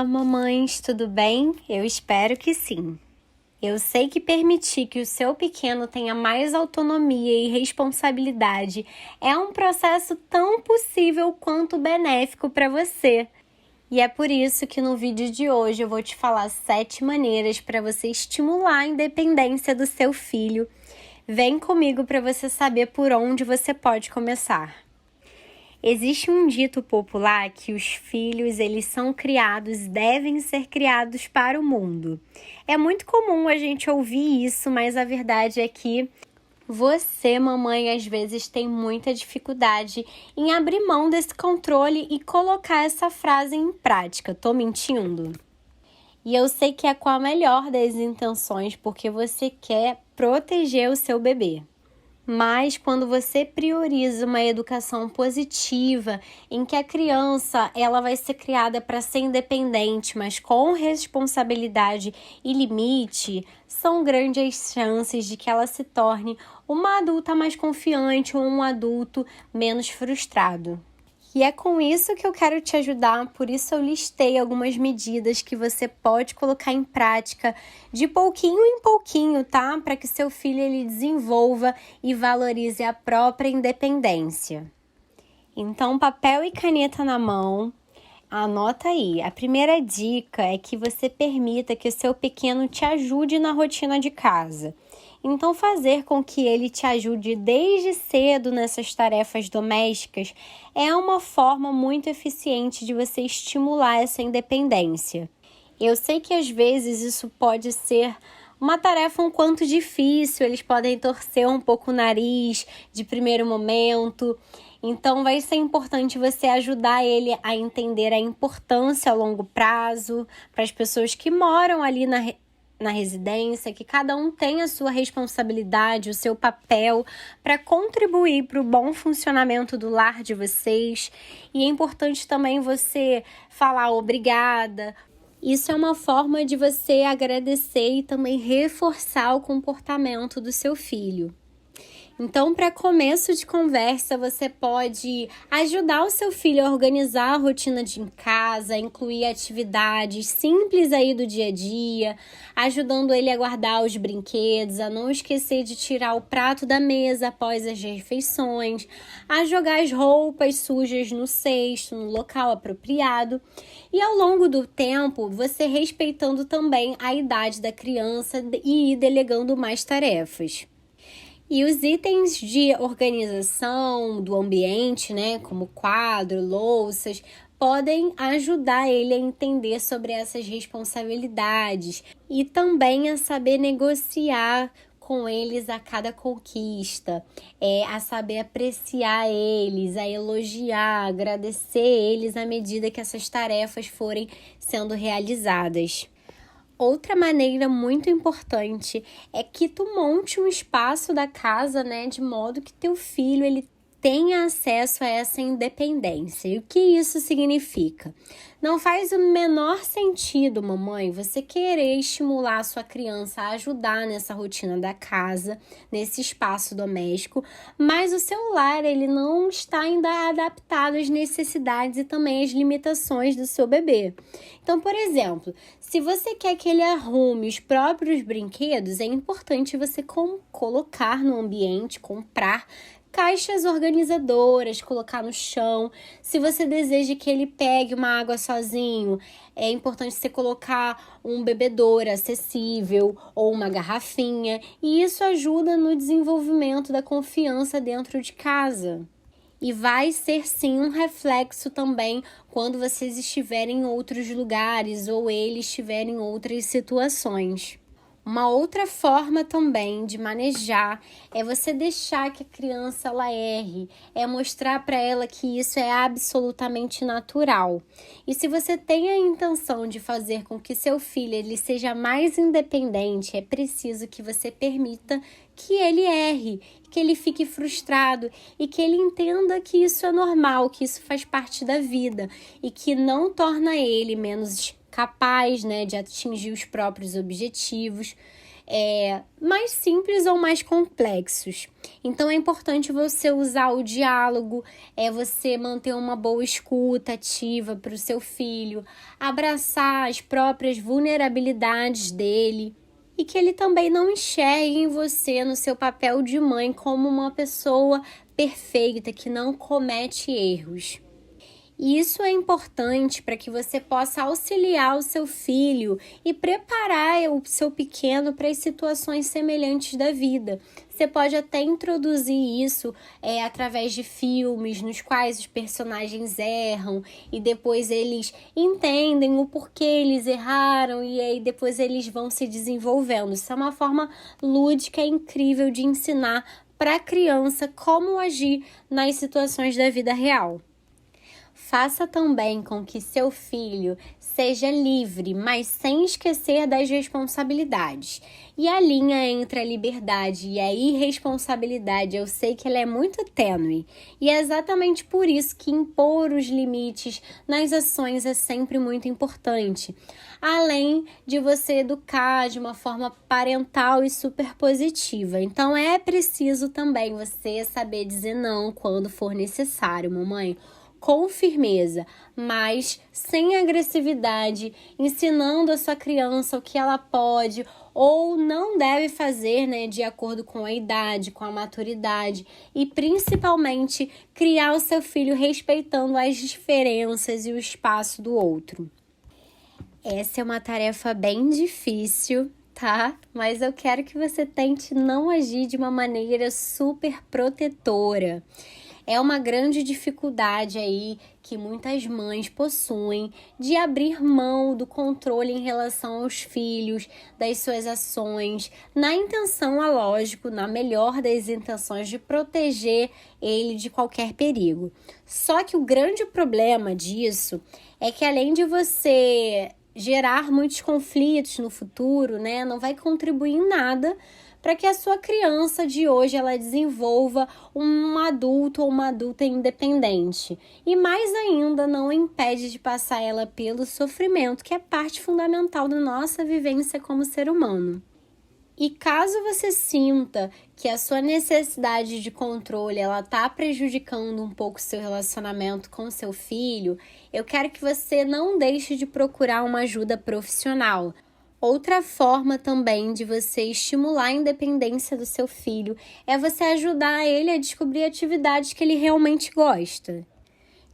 Olá, mamães, tudo bem? Eu espero que sim. Eu sei que permitir que o seu pequeno tenha mais autonomia e responsabilidade é um processo tão possível quanto benéfico para você. E é por isso que no vídeo de hoje eu vou te falar 7 maneiras para você estimular a independência do seu filho. Vem comigo para você saber por onde você pode começar. Existe um dito popular que os filhos, eles são criados, devem ser criados para o mundo. É muito comum a gente ouvir isso, mas a verdade é que você, mamãe, às vezes tem muita dificuldade em abrir mão desse controle e colocar essa frase em prática. Tô mentindo? E eu sei que é com a melhor das intenções, porque você quer proteger o seu bebê. Mas quando você prioriza uma educação positiva, em que a criança ela vai ser criada para ser independente, mas com responsabilidade e limite, são grandes chances de que ela se torne uma adulta mais confiante ou um adulto menos frustrado. E é com isso que eu quero te ajudar, por isso eu listei algumas medidas que você pode colocar em prática de pouquinho em pouquinho, tá? Para que seu filho ele desenvolva e valorize a própria independência. Então, papel e caneta na mão, anota aí. A primeira dica é que você permita que o seu pequeno te ajude na rotina de casa. Então, fazer com que ele te ajude desde cedo nessas tarefas domésticas é uma forma muito eficiente de você estimular essa independência. Eu sei que às vezes isso pode ser uma tarefa um quanto difícil, eles podem torcer um pouco o nariz de primeiro momento. Então, vai ser importante você ajudar ele a entender a importância a longo prazo para as pessoas que moram ali na residência, que cada um tem a sua responsabilidade, o seu papel para contribuir para o bom funcionamento do lar de vocês. E é importante também você falar obrigada. Isso é uma forma de você agradecer e também reforçar o comportamento do seu filho. Então, para começo de conversa, você pode ajudar o seu filho a organizar a rotina de em casa, incluir atividades simples aí do dia a dia, ajudando ele a guardar os brinquedos, a não esquecer de tirar o prato da mesa após as refeições, a jogar as roupas sujas no cesto, no local apropriado. E ao longo do tempo, você respeitando também a idade da criança e ir delegando mais tarefas. E os itens de organização do ambiente, né, como quadro, louças, podem ajudar ele a entender sobre essas responsabilidades e também a saber negociar com eles a cada conquista, a saber apreciar eles, a elogiar, agradecer eles à medida que essas tarefas forem sendo realizadas. Outra maneira muito importante é que tu monte um espaço da casa, né, de modo que teu filho ele tenha acesso a essa independência. E o que isso significa? Não faz o menor sentido, mamãe, você querer estimular a sua criança a ajudar nessa rotina da casa, nesse espaço doméstico, mas o seu lar ele não está ainda adaptado às necessidades e também às limitações do seu bebê. Então, por exemplo, se você quer que ele arrume os próprios brinquedos, é importante você colocar no ambiente, comprar caixas organizadoras, colocar no chão. Se você deseja que ele pegue uma água sozinho, é importante você colocar um bebedouro acessível ou uma garrafinha. E isso ajuda no desenvolvimento da confiança dentro de casa. E vai ser sim um reflexo também quando vocês estiverem em outros lugares ou ele estiver em outras situações. Uma outra forma também de manejar é você deixar que a criança ela erre, é mostrar para ela que isso é absolutamente natural. E se você tem a intenção de fazer com que seu filho ele seja mais independente, é preciso que você permita que ele erre, que ele fique frustrado e que ele entenda que isso é normal, que isso faz parte da vida e que não torna ele menos capaz, né, de atingir os próprios objetivos. mais simples ou mais complexos. Então é importante você usar o diálogo, você manter uma boa escuta ativa para o seu filho, abraçar as próprias vulnerabilidades dele e que ele também não enxergue em você, no seu papel de mãe, como uma pessoa perfeita que não comete erros. E isso é importante para que você possa auxiliar o seu filho e preparar o seu pequeno para as situações semelhantes da vida. Você pode até introduzir isso através de filmes nos quais os personagens erram e depois eles entendem o porquê eles erraram e aí depois eles vão se desenvolvendo. Isso é uma forma lúdica e incrível de ensinar para a criança como agir nas situações da vida real. Faça também com que seu filho seja livre, mas sem esquecer das responsabilidades. E a linha entre a liberdade e a irresponsabilidade, eu sei que ela é muito tênue. E é exatamente por isso que impor os limites nas ações é sempre muito importante. Além de você educar de uma forma parental e super positiva. Então é preciso também você saber dizer não quando for necessário, mamãe. Com firmeza, mas sem agressividade, ensinando a sua criança o que ela pode ou não deve fazer, de acordo com a idade, com a maturidade e principalmente criar o seu filho respeitando as diferenças e o espaço do outro. Essa é uma tarefa bem difícil, tá? Mas eu quero que você tente não agir de uma maneira super protetora. É uma grande dificuldade aí que muitas mães possuem de abrir mão do controle em relação aos filhos, das suas ações, na intenção, lógico, na melhor das intenções de proteger ele de qualquer perigo. Só que o grande problema disso é que além de você gerar muitos conflitos no futuro, não vai contribuir em nada para que a sua criança de hoje ela desenvolva um adulto ou uma adulta independente. E mais ainda, não impede de passar ela pelo sofrimento, que é parte fundamental da nossa vivência como ser humano. E caso você sinta que a sua necessidade de controle ela está prejudicando um pouco o seu relacionamento com seu filho, eu quero que você não deixe de procurar uma ajuda profissional. Outra forma também de você estimular a independência do seu filho é você ajudar ele a descobrir atividades que ele realmente gosta.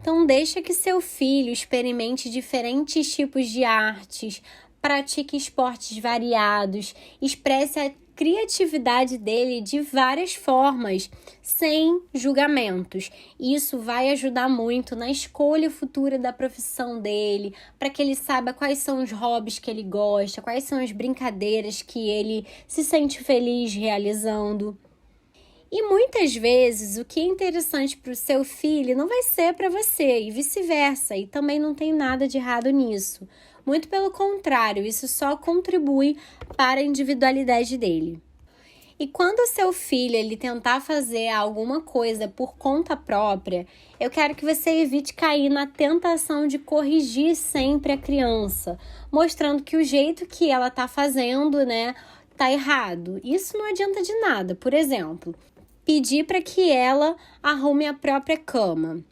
Então, deixa que seu filho experimente diferentes tipos de artes, pratique esportes variados, expresse a criatividade dele de várias formas, sem julgamentos. Isso vai ajudar muito na escolha futura da profissão dele, para que ele saiba quais são os hobbies que ele gosta, quais são as brincadeiras que ele se sente feliz realizando. E muitas vezes o que é interessante para o seu filho não vai ser para você e vice-versa, e também não tem nada de errado nisso. Muito pelo contrário, isso só contribui para a individualidade dele. E quando o seu filho ele tentar fazer alguma coisa por conta própria, eu quero que você evite cair na tentação de corrigir sempre a criança, mostrando que o jeito que ela está fazendo, tá errado. Isso não adianta de nada. Por exemplo, pedir para que ela arrume a própria cama.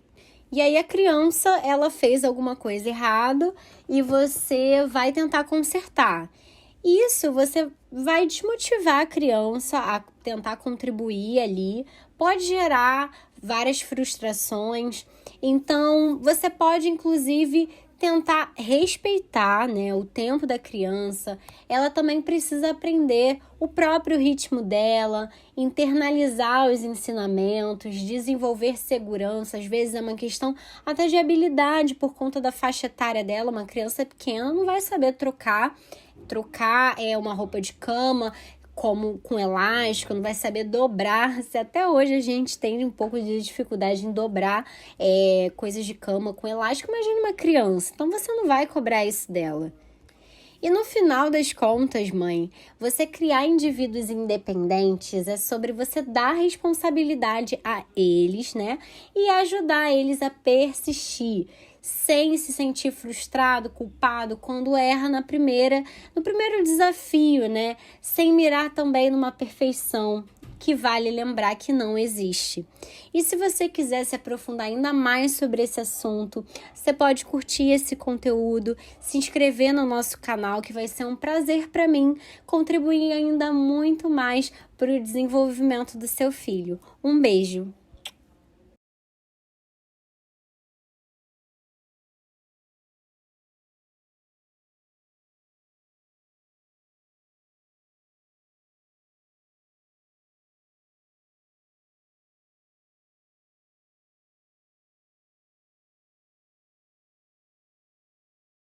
E aí a criança, ela fez alguma coisa errada e você vai tentar consertar. Isso você vai desmotivar a criança a tentar contribuir ali, pode gerar várias frustrações. Então, você pode, inclusive, tentar respeitar, o tempo da criança. Ela também precisa aprender o próprio ritmo dela, internalizar os ensinamentos, desenvolver segurança. Às vezes é uma questão até de habilidade por conta da faixa etária dela. Uma criança pequena não vai saber trocar uma roupa de cama como com elástico, não vai saber dobrar. Se até hoje a gente tem um pouco de dificuldade em dobrar coisas de cama com elástico, imagina uma criança. Então você não vai cobrar isso dela. E no final das contas, mãe, você criar indivíduos independentes é sobre você dar responsabilidade a eles, e ajudar eles a persistir. sem se sentir frustrado, culpado quando erra no primeiro desafio, né? Sem mirar também numa perfeição, que vale lembrar que não existe. E se você quiser se aprofundar ainda mais sobre esse assunto, você pode curtir esse conteúdo, se inscrever no nosso canal, que vai ser um prazer para mim contribuir ainda muito mais para o desenvolvimento do seu filho. Um beijo!